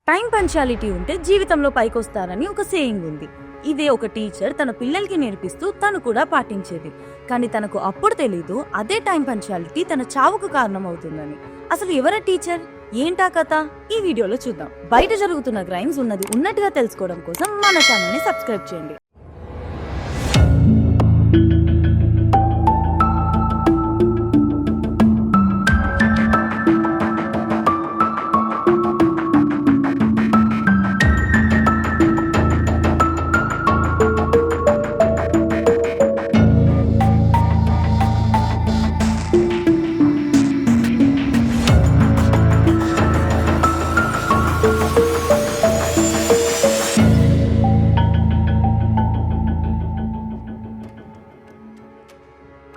Time punctuality ఉంటే జీవితంలో పైకొస్తారని ఒక సేయింగ్ ఉంది. ఇదే ఒక టీచర్ తన పిల్లలకి నేర్పిస్తూ తను కూడా పాటించేది. కానీ తనకు అప్పుడు తెలీదు అదే టైం పంచాలిటీ తన చావుకు కారణం అవుతుందని. అసలు ఎవరా టీచర్, ఏంటా కథ, ఈ వీడియోలో చూద్దాం. బయట జరుగుతున్న క్రైమ్స్ ఉన్నది ఉన్నట్టుగా తెలుసుకోవడం కోసం మన ఛానల్ ని సబ్స్క్రైబ్ చేయండి.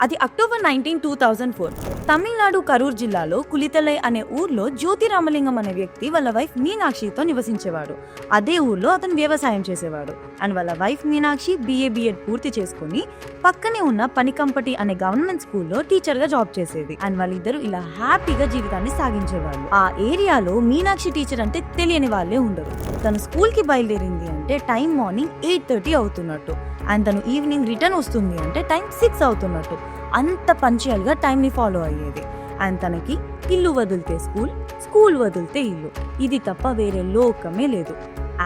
అది అక్టోబర్ 19, 2004 తమిళనాడు కరూర్ జిల్లాలో కులితలై అనే ఊర్లో జ్యోతి రామలింగం అనే వ్యక్తి వాళ్ళ వైఫ్ మీనాక్షితో నివసించేవాడు. అదే ఊర్లో అతను వ్యవసాయం చేసేవాడు. అండ్ వాళ్ళ వైఫ్ మీనాక్షి BA/B.Ed పూర్తి చేసుకుని పక్కనే ఉన్న పనికంపటి అనే గవర్నమెంట్ స్కూల్లో టీచర్ గా జాబ్ చేసేది. అండ్ వాళ్ళిద్దరూ ఇలా హ్యాపీగా జీవితాన్ని సాగించేవాళ్ళు. ఆ ఏరియాలో మీనాక్షి టీచర్ అంటే తెలియని వాళ్ళే ఉండరు. తను స్కూల్ కి బయలుదేరింది అంటే టైం మార్నింగ్ 8:30 అవుతున్నట్టు. అండ్ తను ఈవినింగ్ రిటర్న్ వస్తుంది అంటే టైం 6 అవుతున్నట్టు. అంత పంచువల్ గా టైం ని ఫాలో అయ్యేది. అండ్ తనకి ఇల్లు వదిలితే స్కూల్, స్కూల్ వదిలితే ఇల్లు, ఇది తప్ప వేరే లోకమే లేదు.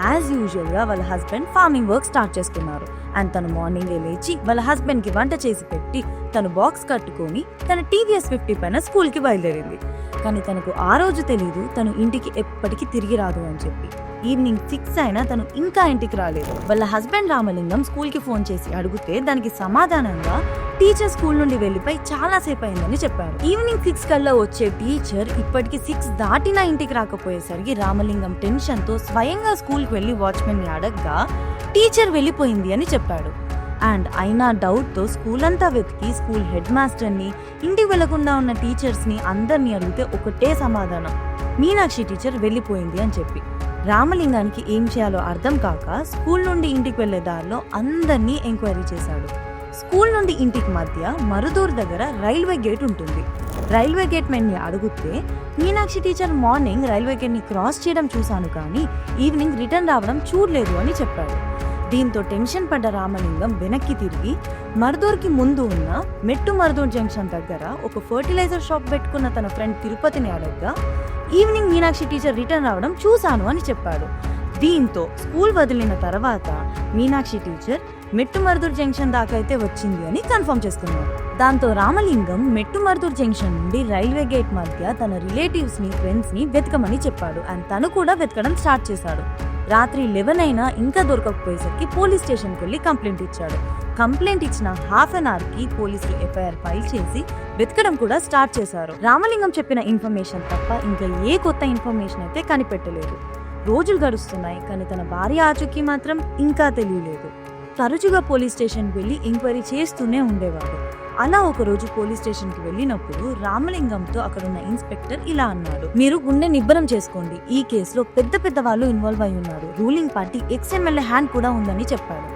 యాజ్ యూజువల్ గా వాళ్ళ హస్బెండ్ ఫార్మింగ్ వర్క్ స్టార్ట్ చేసుకున్నారు. అండ్ తను మార్నింగ్ లేచి వాళ్ళ హస్బెండ్ కి వంట చేసి పెట్టి తను బాక్స్ కట్టుకొని తన TVS 50 పైన స్కూల్ కి బయలుదేరింది. కానీ తనకు ఆ రోజు తెలీదు తను ఇంటికి ఎప్పటికీ తిరిగి రాదు అని చెప్పి. ఈవినింగ్ 6 అయినా తను ఇంకా ఇంటికి రాలేదు. వాళ్ళ హస్బెండ్ రామలింగం స్కూల్ కి ఫోన్ చేసి అడిగితే దానికి సమాధానంగా టీచర్ స్కూల్ నుండి వెళ్లిపోయి చాలా సేపు అయిందని చెప్పారు. ఈవినింగ్ 6 కల్లా వచ్చే టీచర్ ఇప్పటికి 6 దాటినా ఇంటికి రాకపోయేసరికి రామలింగం టెన్షన్ తో స్వయంగా స్కూల్ కి వెళ్లి వాచ్మెన్ ని అడగ్గా టీచర్ వెళ్లిపోయింది అని చెప్పాడు. అండ్ అయినా డౌట్ తో స్కూల్ అంతా వెతికి స్కూల్ హెడ్ మాస్టర్ ని, ఇంటికి వెళ్లకుండా ఉన్న టీచర్స్ ని అందరినీ అడిగితే ఒకటే సమాధానం, మీనాక్షి టీచర్ వెళ్లిపోయింది అని చెప్పి. రామలింగానికి ఏం చేయాలో అర్థం కాక స్కూల్ నుండి ఇంటికి వెళ్లే దారిలో అందరినీ ఎంక్వైరీ చేశాడు. స్కూల్ నుండి ఇంటికి మధ్య మరుదూర్ దగ్గర రైల్వే గేట్ ఉంటుంది. రైల్వే గేట్ మెన్ ని అడిగితే Meenakshi teacher morning railway gate ని క్రాస్ చేయడం చూశాను కానీ ఈవినింగ్ రిటర్న్ రావడం చూడలేదు అని చెప్పాడు. దీంతో టెన్షన్ పడ్డ రామలింగం వెనక్కి తిరిగి మరుదూర్కి ముందు ఉన్న మెట్టు మరుదూర్ జంక్షన్ దగ్గర ఒక ఫర్టిలైజర్ షాప్ పెట్టుకున్న తన ఫ్రెండ్ తిరుపతిని అడగ్గా ఈవినింగ్ మీనాక్షి టీచర్ రిటర్న్ రావడం చూశాను అని చెప్పాడు. దీంతో స్కూల్ వదిలిన తర్వాత మీనాక్షి టీచర్ మెట్టు మరుదూర్ జంక్షన్ దాకా అయితే వచ్చింది అని కన్ఫర్మ్ చేసుకున్నారు. దాంతో రామలింగం మెట్టు మరుదూర్ జంక్షన్ నుండి రైల్వే గేట్ మధ్య తన రిలేటివ్స్ ని, ఫ్రెండ్స్ ని వెతకమని చెప్పాడు. అండ్ తను కూడా వెతకడం స్టార్ట్ చేశాడు. రాత్రి 11 అయినా ఇంకా దొరకకపోయేసరికి పోలీస్ స్టేషన్కి వెళ్ళి కంప్లైంట్ ఇచ్చాడు. కంప్లైంట్ ఇచ్చిన హాఫ్ అన్ అవర్ కి పోలీసులు FIR ఫైల్ చేసి వెతకడం కూడా స్టార్ట్ చేశారు. రామలింగం చెప్పిన ఇన్ఫర్మేషన్ తప్ప ఇంకా ఏ కొత్త ఇన్ఫర్మేషన్ అయితే కనిపెట్టలేదు. రోజులు గడుస్తున్నాయి కానీ తన భార్య ఆచూకీ మాత్రం ఇంకా తెలియలేదు. తరచుగా పోలీస్ స్టేషన్కి వెళ్ళి ఎంక్వైరీ చేస్తూనే ఉండేవాడు. అలా ఒక రోజు పోలీస్ స్టేషన్ కి వెళ్ళినప్పుడు రామలింగంతో అక్కడున్న ఇన్స్పెక్టర్ ఇలా అన్నాడు, మీరు గుండె నిబ్బరం చేసుకోండి, ఈ కేసులో పెద్ద పెద్ద వాళ్ళు ఇన్వాల్వ్ అయి ఉన్నారు, రూలింగ్ పార్టీ XMLA హ్యాండ్ కూడా ఉందని చెప్పాడు.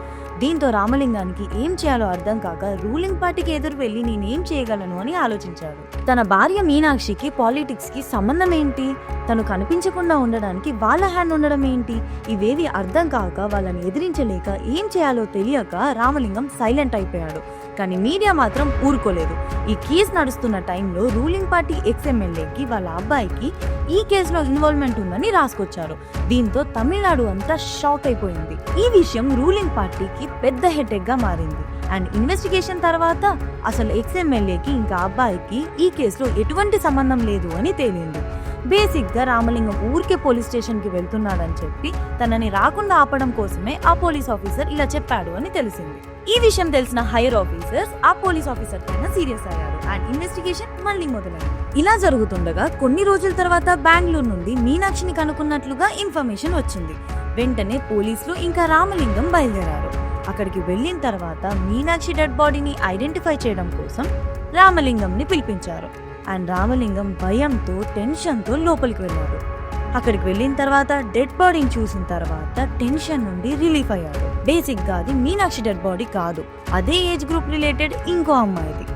దీంతో రామలింగానికి ఏం చేయాలో అర్థం కాక రూలింగ్ పార్టీకి ఎదురు వెళ్లి నేనేం చేయగలను అని ఆలోచించాడు. తన భార్య మీనాక్షికి పాలిటిక్స్ కి సంబంధం ఏంటి, తను కనిపించకుండా ఉండడానికి వాళ్ళ హ్యాండ్ ఉండడం ఏంటి, ఇవేవి అర్థం కాక వాళ్ళని ఎదిరించలేక ఏం చేయాలో తెలియక రామలింగం సైలెంట్ అయిపోయాడు. కానీ మీడియా మాత్రం ఊరుకోలేదు. ఈ కేసు నడుస్తున్న టైంలో రూలింగ్ పార్టీ XMLAకి వాళ్ళ అబ్బాయికి ఈ కేసులో ఇన్వాల్వ్మెంట్ ఉందని రాసుకొచ్చారు. దీంతో తమిళనాడు అంతా షాక్ అయిపోయింది. ఈ విషయం రూలింగ్ పార్టీకి పెద్ద హెడేక్ గా మారింది. అండ్ ఇన్వెస్టిగేషన్ తర్వాత అసలు XMLAకి ఇంకా అబ్బాయికి ఈ కేసులో ఎటువంటి సంబంధం లేదు అని తేలింది. బేసిక్ గా రామలింగం ఊరికే పోలీస్ స్టేషన్ కి వెళ్తున్నాడని చెప్పి తనని రాకుండా ఆపడం కోసమే ఆ పోలీస్ ఆఫీసర్ ఇలా చెప్పాడు అని తెలిసింది. ఈ విషయం తెలిసిన హైయర్ ఆఫీసర్స్ ఆ పోలీస్ ఆఫీసర్ పైన సీరియస్ అయ్యారు. అండ్ ఇన్వెస్టిగేషన్ మళ్ళీ మొదలైంది. ఇలా జరుగుతుండగా కొన్ని రోజుల తర్వాత బెంగళూరు నుండి మీనాక్షిని కనుక్కున్నట్లుగా ఇన్ఫర్మేషన్ వచ్చింది. వెంటనే పోలీసులు ఇంకా రామలింగం బయలుదేరారు. అక్కడికి వెళ్ళిన తర్వాత మీనాక్షి డెడ్ బాడీని ఐడెంటిఫై చేయడం కోసం రామలింగంని పిలిపించారు. అండ్ రామలింగం భయంతో, టెన్షన్తో లోపలికి వెళ్ళాడు. అక్కడికి వెళ్ళిన తర్వాత డెడ్ బాడీని చూసిన తర్వాత టెన్షన్ నుండి రిలీఫ్ అయ్యాడు. బేసిక్ గా అది మీనాక్షి డెడ్ బాడీ కాదు, అదే ఏజ్ గ్రూప్ రిలేటెడ్ ఇంకో అమ్మాయిది.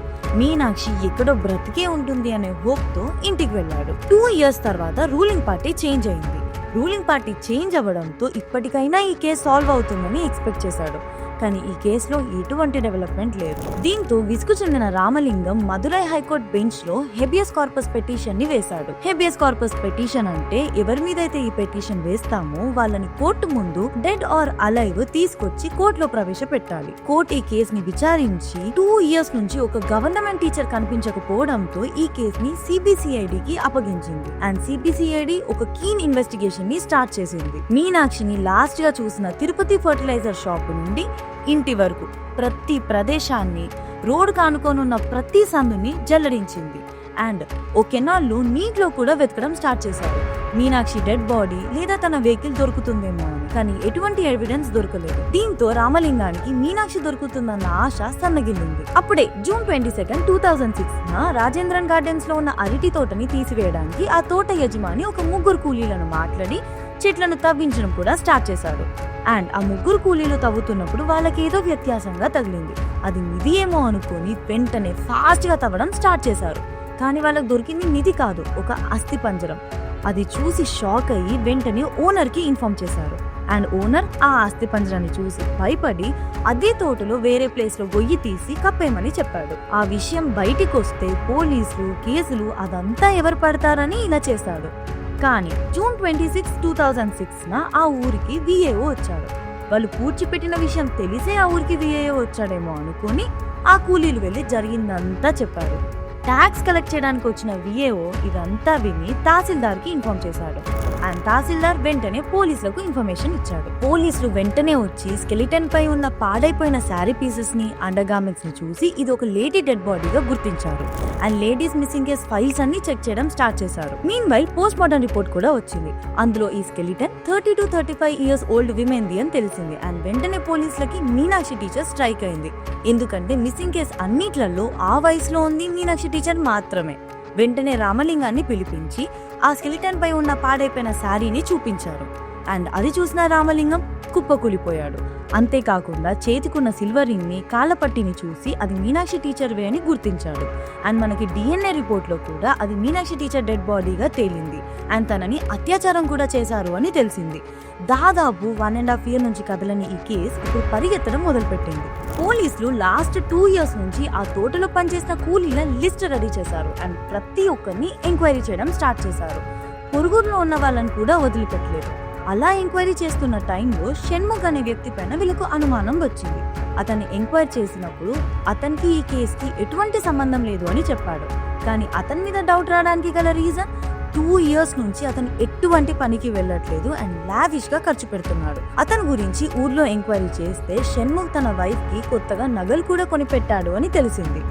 మీనాక్షి ఎక్కడో బ్రతికే ఉంటుంది అనే హోప్ తో ఇంటికి వెళ్ళాడు. 2 years తర్వాత రూలింగ్ పార్టీ చేంజ్ అయింది. రూలింగ్ పార్టీ చేంజ్ అవ్వడంతో ఇప్పటికైనా ఈ కేసు సాల్వ్ అవుతుందని ఎక్స్పెక్ట్ చేశాడు. కానీ ఈ కేసులో ఎటువంటి డెవలప్మెంట్ లేదు. దీంతో విసుగు చెందిన రామలింగం మదురై హైకోర్టు బెంచ్ లో హెబియస్ కార్పస్ పిటిషన్ ని వేశాడు. హెబియస్ కార్పస్ పిటిషన్ అంటే ఎవరి మీద అయితే ఈ పిటిషన్ వేస్తామో వాళ్ళని కోర్టు ముందు డెడ్ ఆర్ అలైవ్ తీసుకొచ్చి కోర్టులో ప్రవేశపెట్టాలి. కోర్టు ఈ కేసుని విచారించి 2 years నుంచి ఒక గవర్నమెంట్ టీచర్ కనిపించకపోవడంతో ఈ కేసుని సిబిసిఐడికి అప్పగించింది. అండ్ సిబిసిఐడి ఒక కీన్ ఇన్వెస్టిగేషన్ ని స్టార్ట్ చేసింది. మీనాక్షిని లాస్ట్ గా చూసిన తిరుపతి ఫర్టిలైజర్ షాప్ నుండి ఇంటి వరకు ప్రతి ప్రదేశాన్ని, రోడ్ కానుకోనున్న ప్రతి సందుని జల్లడించింది. అండ్ ఓ కెనాల్లో నీటిలో కూడా వెతకడం స్టార్ట్ చేశారు. మీనాక్షి డెడ్ బాడీ లేదా తన వెహికల్ దొరుకుతుందేమో అని. కానీ ఎటువంటి ఎవిడెన్స్ దొరకలేదు. దీంతో రామలింగానికి మీనాక్షి దొరుకుతుందన్న ఆశ సన్నగిల్లింది. అప్పుడే జూన్ 22, 2006 రాజేంద్రన్ గార్డెన్స్ లో ఉన్న అరటి తోటని తీసివేయడానికి ఆ తోట యజమాని ఒక 3 కూలీలను మాట్లాడి చెట్లను తవ్వించడం కూడా స్టార్ట్ చేశాడు. అండ్ ఆ 3 కూలీలు తవ్వుతున్నప్పుడు వాళ్ళకి ఏదో వ్యత్యాసంగా తగిలింది. అది నిధి ఏమో అనుకుని వెంటనే ఫాస్ట్ గా తవ్వడం స్టార్ట్ చేశారు. కానీ వాళ్ళకి దొరికింది నిధి కాదు, ఒక అస్థి పంజరం. అది చూసి షాక్ అయ్యి వెంటనే ఓనర్ కి ఇన్ఫార్మ్ చేశారు. అండ్ ఓనర్ ఆ అస్థి పంజరాన్ని చూసి భయపడి అదే తోటలో వేరే ప్లేస్ లో గొయ్యి తీసి కప్పేమని చెప్పాడు. ఆ విషయం బయటికి వస్తే పోలీసులు, కేసులు అదంతా ఎవరు పడతారని ఇలా చేశాడు. కానీ జూన్ 26, 2006 ఆ ఊరికి విఏఓ వచ్చాడు. వాళ్ళు పూడ్చిపెట్టిన విషయం తెలిసే ఆ ఊరికి విఏఓ వచ్చాడేమో అనుకుని ఆ కూలీలు వెళ్లి జరిగిందంతా చెప్పారు. ట్యాక్స్ కలెక్ట్ చేయడానికి వచ్చిన విఏఓ ఇదంతా విని తహసీల్దార్ కి ఇన్ఫార్మ్ చేశాడు. అండ్ తహసీల్దార్ వెంటనే పోలీసులకు ఇన్ఫర్మేషన్ ఇచ్చాడు. పోలీసులు వెంటనే వచ్చి స్కెలిటన్ పై ఉన్న పాడైపోయిన శారీ పీసెస్ ని, అండర్ గార్మెంట్స్ ని చూసి ఇది ఒక లేడీ డెడ్ బాడీగా గుర్తించారు. And ladies missing case files అన్ని చెక్ చేయడం స్టార్ట్ చేశారు. Mean while post mortem report కూడా వచ్చింది. అందులో ఈ skeleton 30 to 35 years old women the అని తెలిసింది. అండ్ వెంటనే పోలీసులకి మీనాక్షి టీచర్ స్ట్రైక్ అయింది. ఎందుకంటే మిస్సింగ్ కేస్ అన్నిట్లలో ఆ వయసులో ఉంది మీనాక్షి టీచర్ మాత్రమే. వెంటనే రామలింగాన్ని పిలిపించి ఆ స్కెలిటన్ పై ఉన్న పాడైపోయిన శారీని చూపించారు. అండ్ అది చూసిన రామలింగం కుప్పకూలిపోయాడు. అంతేకాకుండా చేతికున్న సిల్వర్ రింగ్ ని, కాళ్ళపట్టిని చూసి అది మీనాక్షి టీచర్ వే అని గుర్తించాడు. అండ్ మనకి DNA రిపోర్ట్ లో కూడా అది మీనాక్షి టీచర్ డెడ్ బాడీగా తేలింది. అండ్ తనని అత్యాచారం కూడా చేశారు అని తెలిసింది. దాదాపు 1.5 years నుంచి కదలని ఈ కేసు ఇప్పుడు పరిగెత్తడం మొదలుపెట్టింది. పోలీసులు లాస్ట్ 2 years నుంచి ఆ తోటలో పనిచేసిన కూలీల లిస్ట్ రెడీ చేశారు. అండ్ ప్రతి ఒక్కరిని ఎంక్వైరీ చేయడం స్టార్ట్ చేశారు. పొరుగురులో ఉన్న వాళ్ళని కూడా వదిలిపెట్టలేదు. అలా ఎంక్వైరీ చేస్తున్న టైంలో షణ్ముఖ్ అనే వ్యక్తి పైన వీళ్ళకు అనుమానం వచ్చింది. అతన్ని ఎంక్వైరీ చేసినప్పుడు అతనికి ఈ కేసుకి ఎటువంటి సంబంధం లేదు అని చెప్పాడు. కానీ అతని మీద డౌట్ రావడానికి గల రీజన్ 2 years నుంచి అతను ఎటువంటి పనికి వెళ్ళట్లేదు అండ్ లావిష్ గా ఖర్చు పెడుతున్నాడు. అతని గురించి ఊర్లో ఎంక్వైరీ చేస్తే షణ్ముఖ్ తన వైఫ్ కి కొత్తగా నగలు కూడా కొనిపెట్టాడు అని తెలిసింది.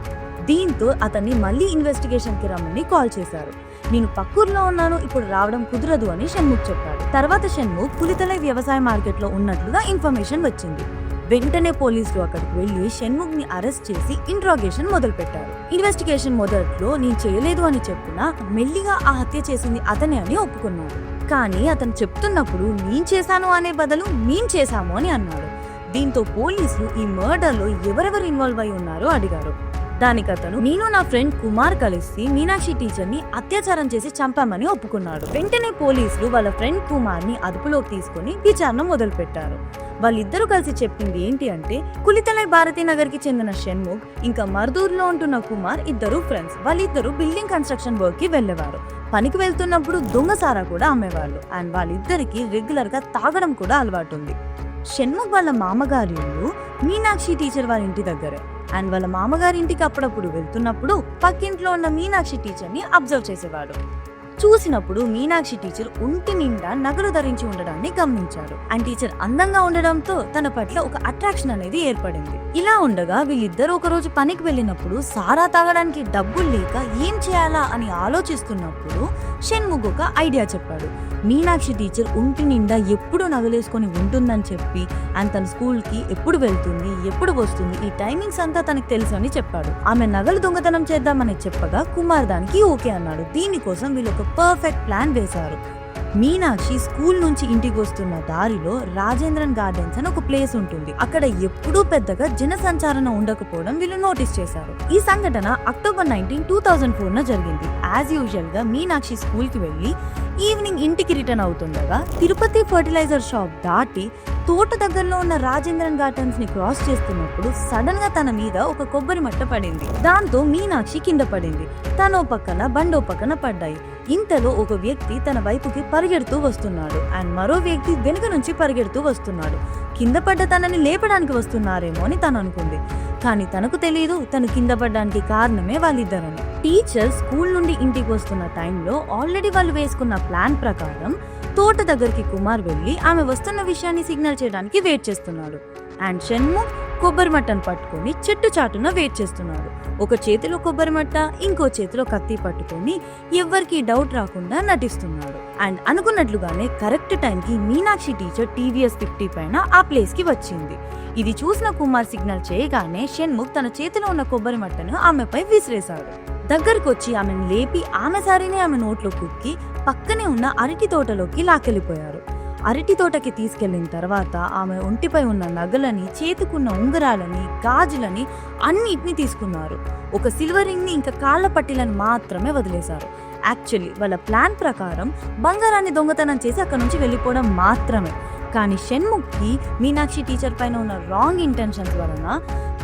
దీంతో అతన్ని మళ్ళీ ఇన్వెస్టిగేషన్ కి రమ్మని కాల్ చేశారు. నేను పక్కూర్లో ఉన్నాను, ఇప్పుడు రావడం కుదరదు అని షణ్ముఖ్ చెప్పాడు. తర్వాత షణ్ముఖ్ పులితలై వ్యవసాయ మార్కెట్ లో ఉన్నట్లుగా ఇన్ఫర్మేషన్ వచ్చింది. వెంటనే పోలీసులు అక్కడికి వెళ్లి షణ్ముఖ్ ని అరెస్ట్ చేసి ఇంట్రాగేషన్ మొదలు పెట్టారు. ఇన్వెస్టిగేషన్ మొదట్లో నేను చేయలేదు అని చెప్పినా మెల్లిగా ఆ హత్య చేసింది అతనే అని ఒప్పుకున్నాడు. కానీ అతను చెప్తున్నప్పుడు నేను చేశాను అనే బదులు మేము చేశాము అని అన్నాడు. దీంతో పోలీసులు ఈ మర్డర్ లో ఎవరెవరు ఇన్వాల్వ్ అయి ఉన్నారో అడిగారు. దానికి అతను నేను నా ఫ్రెండ్ కుమార్ కలిసి మీనాక్షి టీచర్ ని అత్యాచారం చేసి చంపామని ఒప్పుకున్నాడు. వెంటనే పోలీసులు వాళ్ళ ఫ్రెండ్ కుమార్ ని అదుపులోకి తీసుకుని విచారణ మొదలు పెట్టారు. వాళ్ళిద్దరూ కలిసి చెప్పింది ఏంటి అంటే కులితలై భారతీనగర్ కి చెందిన షణ్ముఖ్ ఇంకా మర్దూర్లో ఉంటున్న కుమార్ ఇద్దరు ఫ్రెండ్స్. వాళ్ళిద్దరూ బిల్డింగ్ కన్స్ట్రక్షన్ వర్క్ కి వెళ్లేవారు. పనికి వెళ్తున్నప్పుడు దొంగసారా కూడా అమ్మేవాళ్ళు. అండ్ వాళ్ళిద్దరికి రెగ్యులర్ గా తాగడం కూడా అలవాటు ఉంది. షణ్ముఖ్ వాళ్ళ మామగారి ఇల్లు మీనాక్షి టీచర్ వాళ్ళ ఇంటి దగ్గరే. అండ్ వాళ్ళ మామగారి ఇంటికి అప్పుడప్పుడు వెళ్తున్నప్పుడు పక్కింట్లో ఉన్న మీనాక్షి టీచర్ ని అబ్జర్వ్ చేసేవాడు. చూసినప్పుడు మీనాక్షి టీచర్ ఒంటి నిండా నగలు ధరించి ఉండడాన్ని గమనించాడు. అండ్ టీచర్ అందంగా ఉండడంతో తన పట్ల ఒక అట్రాక్షన్ అనేది ఏర్పడింది. ఇలా ఉండగా వీళ్ళిద్దరూ ఒక రోజు పనికి వెళ్ళినప్పుడు సారా తాగడానికి డబ్బులు లేక ఏం చేయాలా అని ఆలోచిస్తున్నప్పుడు షణ్ముఖ్ ఒక ఐడియా చెప్పాడు. మీనాక్షి టీచర్ ఒంటి నిండా ఎప్పుడు నగలేసుకొని ఉంటుందని చెప్పి అండ్ తన స్కూల్ కి ఎప్పుడు వెళ్తుంది, ఎప్పుడు వస్తుంది, ఈ టైమింగ్స్ అంతా తనకు తెలుసు అని చెప్పాడు. ఆమె నగలు దొంగతనం చేద్దామని చెప్పగా కుమార్ దానికి ఓకే అన్నాడు. దీనికోసం వీళ్ళు ఒక పర్ఫెక్ట్ ప్లాన్ వేశారు. మీనాక్షి స్కూల్ నుంచి ఇంటికి వస్తున్న దారిలో రాజేంద్రన్ గార్డెన్స్ అని ఒక ప్లేస్ ఉంటుంది. అక్కడ ఎప్పుడూ పెద్దగా జనసంచారణ ఉండకపోవడం వీళ్ళు నోటీస్ చేశారు. ఈ సంఘటన అక్టోబర్ 19, 2004 జరిగింది. యాజ్ యూజువల్ గా మీనాక్షి స్కూల్ కి వెళ్లి ఈవినింగ్ ఇంటికి రిటర్న్ అవుతుండగా తిరుపతి ఫర్టిలైజర్ షాప్ దాటి తోట దగ్గరలో ఉన్న రాజేంద్రన్ గార్డెన్స్ ని క్రాస్ చేస్తున్నప్పుడు సడన్ గా తన మీద ఒక కొబ్బరి మట్ట పడింది. దాంతో మీనాక్షి కింద పడింది. తనో పక్కన బండో పక్కన పడ్డాయి. ఇంతలో ఒక వ్యక్తి తన వైపుకి పరిగెడుతూ వస్తున్నాడు అండ్ మరో వ్యక్తి వెనుక నుంచి పరిగెడుతూ వస్తున్నాడు. కింద పడ్డ తనని లేపడానికి వస్తున్నారేమో అని తను అనుకుంది. కానీ తనకు తెలియదు తను కింద పడ్డానికి కారణమే వాళ్ళిద్దరని. టీచర్ స్కూల్ నుండి ఇంటికి వస్తున్న టైంలో ఆల్రెడీ వాళ్ళు వేసుకున్న ప్లాన్ ప్రకారం తోట దగ్గరికి కుమార్ వెళ్లి ఆమె వస్తున్న విషయాన్ని సిగ్నల్ చేయడానికి వెయిట్ చేస్తున్నాడు. అండ్ షణ్ముఖ్ కొబ్బరి మట్టను పట్టుకొని చెట్టు చాటున వెయిట్ చేస్తున్నాడు. ఒక చేతిలో కొబ్బరి మట్ట, ఇంకో చేతిలో కత్తి పట్టుకొని ఎవ్వరికి డౌట్ రాకుండా నటిస్తున్నాడు. అండ్ అనుకున్నట్లుగానే కరెక్ట్ టైంకి మీనాక్షి టీచర్ టీవీఎస్ 50 పైన ఆ ప్లేస్ కి వచ్చింది. ఇది చూసిన కుమార్ సిగ్నల్ చేయగానే షణ్ముఖ్ తన చేతిలో ఉన్న కొబ్బరి మట్టను ఆమెపై విసిరేశాడు. దగ్గరకు వచ్చి ఆమెను లేపి ఆమె సారిని ఆమె నోట్లో కుక్కి పక్కనే ఉన్న అరటి తోటలోకి లాకెళ్లిపోయారు. అరటి తోటకి తీసుకెళ్లిన తర్వాత ఆమె ఒంటిపై ఉన్న నగలని, చేతికున్న ఉంగరాలని, గాజులని అన్నిటిని తీసుకున్నారు. ఒక సిల్వర్ రింగ్ ని ఇంకా కాళ్ళ పట్టీలను మాత్రమే వదిలేశారు. యాక్చువల్లీ వాళ్ళ ప్లాన్ ప్రకారం బంగారాన్ని దొంగతనం చేసి అక్కడ నుంచి వెళ్ళిపోవడం మాత్రమే. కానీ షణ్ముఖ్ కి మీనాక్షి టీచర్ పైన ఉన్న రాంగ్ ఇంటెన్షన్స్ వలన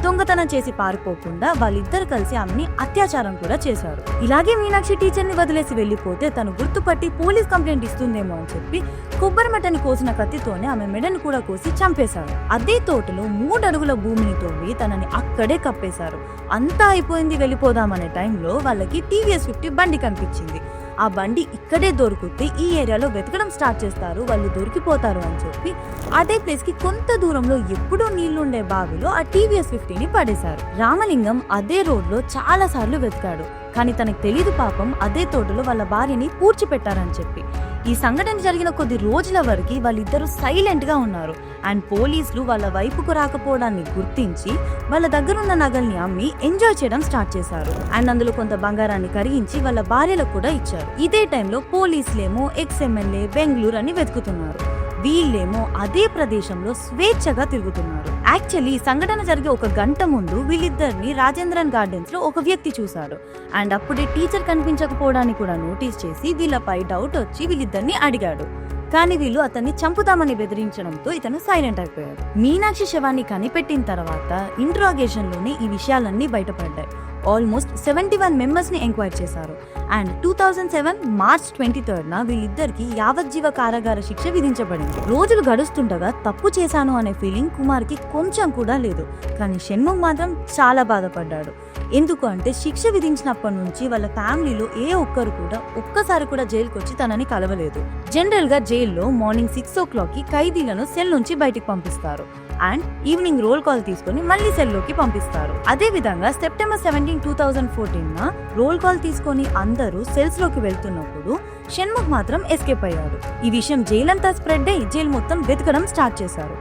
దొంగతనం చేసి పారిపోకుండా వాళ్ళిద్దరు కలిసి ఆమెని అత్యాచారం కూడా చేశారు. ఇలాగే మీనాక్షి టీచర్ ని వదిలేసి వెళ్లిపోతే తను గుర్తుపట్టి పోలీస్ కంప్లైంట్ ఇస్తుందేమో అని చెప్పి కొబ్బరి మట్టని కోసిన కత్తితోనే ఆమె మెడను కూడా కోసి చంపేశారు. అదే తోటలో 3 అడుగుల భూమిని తవ్వి తనని అక్కడే కప్పేశారు. అంతా అయిపోయింది, వెళ్ళిపోదామనే టైంలో వాళ్ళకి టీవీఎస్ 50 బండి కనిపించింది. ఆ బండి ఇక్కడే దొరికితే ఈ ఏరియాలో వెతకడం స్టార్ట్ చేస్తారు, వాళ్ళు దొరికిపోతారు అని చెప్పి అదే ప్లేస్ కి కొంత దూరంలో ఎప్పుడూ నీళ్లుండే బావిలో ఆ టీవీఎస్ 50ని పడేశారు. రామలింగం అదే రోడ్ లో చాలా సార్లు వెతికాడు. కానీ తనకు తెలీదు పాపం అదే తోటలో వాళ్ళ భార్యని పూడ్చిపెట్టారని చెప్పి. ఈ సంఘటన జరిగిన కొద్ది రోజుల వరకు వాళ్ళిద్దరూ సైలెంట్ గా ఉన్నారు. అండ్ పోలీసులు వాళ్ళ వైపుకు రాకపోవడాన్ని గుర్తించి వాళ్ళ దగ్గరున్న నగల్ని అమ్మి ఎంజాయ్ చేయడం స్టార్ట్ చేశారు. అండ్ అందులో కొంత బంగారాన్ని కరిగించి వాళ్ళ భార్యలకు కూడా ఇచ్చారు. ఇదే టైంలో పోలీసులేమో ఎక్స్ఎమ్మెల్యే బెంగళూరు అని వెతుకుతున్నారు. వీళ్ళేమో అదే ప్రదేశంలో స్వేచ్ఛగా తిరుగుతున్నారు. యాక్చువల్లీ సంఘటన జరిగే 1 గంట ముందు వీళ్ళిద్దరిని రాజేంద్రన్ గార్డెన్స్ లో ఒక వ్యక్తి చూశాడు. అండ్ అప్పుడే టీచర్ కనిపించకపోవడాన్ని కూడా నోటీస్ చేసి వీళ్ళపై డౌట్ వచ్చి వీళ్ళిద్దరిని అడిగాడు. కానీ వీళ్ళు అతన్ని చంపుతామని బెదిరించడంతో ఇతను సైలెంట్ అయిపోయాడు. మీనాక్షి శవాన్ని కనిపెట్టిన తర్వాత ఇంట్రాగేషన్ లోనే ఈ విషయాలన్నీ బయటపడ్డాయి. ఆల్మోస్ట్ 71 మెంబర్స్ ని ఎంక్వైరీ చేశారు. అండ్ 2007 మార్చ్ 23న వీళ్ళిద్దరికి యావజ్జీవ కారాగార శిక్ష విధించబడింది. రోజులు గడుస్తుండగా తప్పు చేశాను అనే ఫీలింగ్ కుమార్ కి కొంచెం కూడా లేదు. కానీ షణ్ముఖ్ మాత్రం చాలా బాధపడ్డాడు. ఎందుకు అంటే శిక్ష విధించినప్పటి నుంచి వాళ్ళ ఫ్యామిలీలో ఏ ఒక్కరు కూడా ఒక్కసారి కూడా జైలుకి వచ్చి తనని కలవలేదు. జనరల్ గా జైల్లో మార్నింగ్ 6 o'clock కి ఖైదీలను సెల్ నుంచి బయటికి పంపిస్తారు. అండ్ ఈవినింగ్ రోల్ కాల్ తీసుకుని మళ్ళీ సెల్లోకి పంపిస్తారు. అదే విధంగా సెప్టెంబర్ 17, 2014 రోల్ కాల్ తీసుకొని అందరూ సెల్స్ లోకి వెళ్తున్నప్పుడు షణ్ముఖ్ మాత్రం ఎస్కేప్ అయ్యాడు. ఈ విషయం జైలంతా స్ప్రెడ్ అయ్యి జైలు మొత్తం వెతకడం స్టార్ట్ చేశారు.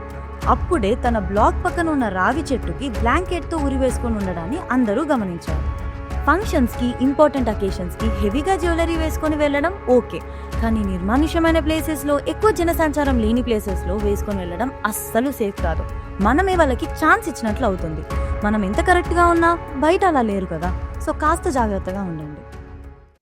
అప్పుడే తన బ్లాక్ పక్కన ఉన్న రావి చెట్టుకి బ్లాంకెట్ తో ఉరివేసుకొని ఉండడాన్ని అందరూ గమనించారు. ఫంక్షన్స్ కి, ఇంపార్టెంట్ అకేషన్స్ కి హెవీగా జ్యువెలరీ వేసుకొని వెళ్ళడం ఓకే, కానీ నిర్మానుష్యమైన ప్లేసెస్ లో, ఎక్కువ జనసంచారం లేని ప్లేసెస్ లో వేసుకొని వెళ్ళడం అస్సలు సేఫ్ కాదు. మనమే వాళ్ళకి ఛాన్స్ ఇచ్చినట్లు అవుతుంది. మనం ఎంత కరెక్ట్ గా ఉన్నా బయట అలా లేరు కదా. సో కాస్త జాగ్రత్తగా ఉండండి.